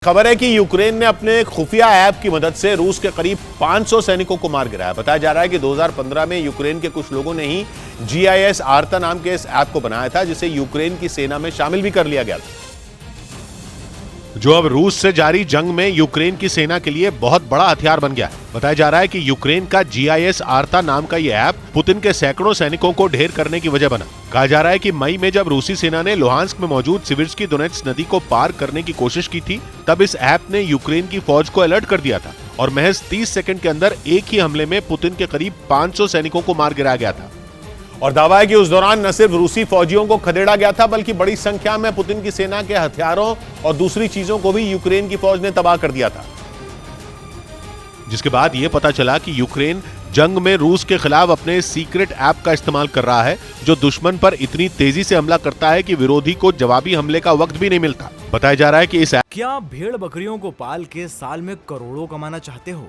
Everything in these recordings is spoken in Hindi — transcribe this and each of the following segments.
खबर है कि यूक्रेन ने अपने खुफिया ऐप की मदद से रूस के करीब 500 सैनिकों को मार गिराया। बताया जा रहा है कि 2015 में यूक्रेन के कुछ लोगों ने ही GIS आर्ता नाम के इस ऐप को बनाया था, जिसे यूक्रेन की सेना में शामिल भी कर लिया गया था, जो अब रूस से जारी जंग में यूक्रेन की सेना के लिए बहुत बड़ा हथियार बन गया है। बताया जा रहा है कि यूक्रेन का GIS आर्ता नाम का यह ऐप पुतिन के सैकड़ों सैनिकों को ढेर करने की वजह बना। कहा जा रहा है कि मई में जब रूसी सेना ने लुहांस्क में मौजूद सिविर्स्की दोनेत्स्क नदी को पार करने की कोशिश की थी, तब इस ऐप ने यूक्रेन की फौज को अलर्ट कर दिया था और महज 30 सेकंड के अंदर एक ही हमले में पुतिन के करीब 500 सैनिकों को मार गिराया गया था। और दावा है कि उस दौरान न सिर्फ रूसी फौजियों को खदेड़ा गया था, बल्कि बड़ी संख्या में पुतिन की सेना के हथियारों और दूसरी चीजों को भी यूक्रेन की फौज ने तबाह कर दिया था। जिसके बाद यह पता चला कि यूक्रेन जंग में रूस के खिलाफ अपने सीक्रेट ऐप का इस्तेमाल कर रहा है, जो दुश्मन पर इतनी तेजी से हमला करता है कि विरोधी को जवाबी हमले का वक्त भी नहीं मिलता। बताया जा रहा है कि इस ऐप क्या भेड़ बकरियों को पाल के साल में करोड़ों कमाना चाहते हो?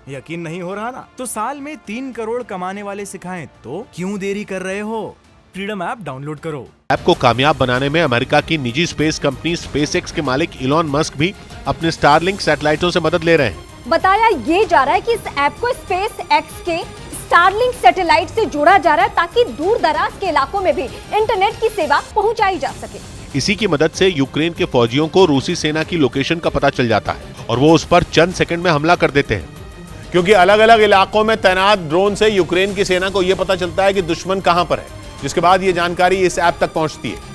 यकीन नहीं हो रहा ना? तो साल में 3 करोड़ कमाने वाले सिखाएं तो क्यों देरी कर रहे हो? फ्रीडम ऐप डाउनलोड करो। ऐप को कामयाब बनाने में अमेरिका की निजी स्पेस कंपनी SpaceX के मालिक इलॉन मस्क भी अपने स्टारलिंक सैटेलाइटों से मदद ले रहे हैं। बताया ये जा रहा है कि इस ऐप को SpaceX के स्टारलिंक सैटेलाइट से जोड़ा जा रहा है, ताकि दूर दराज के इलाकों में भी इंटरनेट की सेवा पहुंचाई जा सके। इसी की मदद से यूक्रेन के फौजियों को रूसी सेना की लोकेशन का पता चल जाता है और वो उस पर चंद सेकंड में हमला कर देते हैं, क्योंकि अलग अलग इलाकों में तैनात ड्रोन से यूक्रेन की सेना को यह पता चलता है कि दुश्मन कहां पर है, जिसके बाद यह जानकारी इस ऐप तक पहुंचती है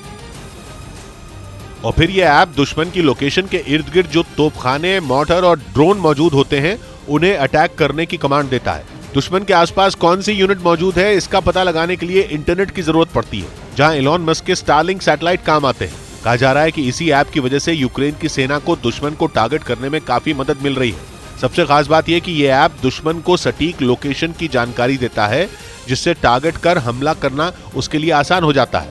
और फिर यह ऐप दुश्मन की लोकेशन के इर्द गिर्द जो तोपखाने, मोर्टर और ड्रोन मौजूद होते हैं, उन्हें अटैक करने की कमांड देता है। दुश्मन के आसपास कौन सी यूनिट मौजूद है, इसका पता लगाने के लिए इंटरनेट की जरूरत पड़ती है, जहां इलॉन मस्क के स्टारलिंक सैटेलाइट काम आते हैं। कहा जा रहा है कि इसी ऐप की वजह से यूक्रेन की सेना को दुश्मन को टारगेट करने में काफी मदद मिल रही है। सबसे खास बात यह कि यह ऐप दुश्मन को सटीक लोकेशन की जानकारी देता है, जिससे टारगेट कर हमला करना उसके लिए आसान हो जाता है।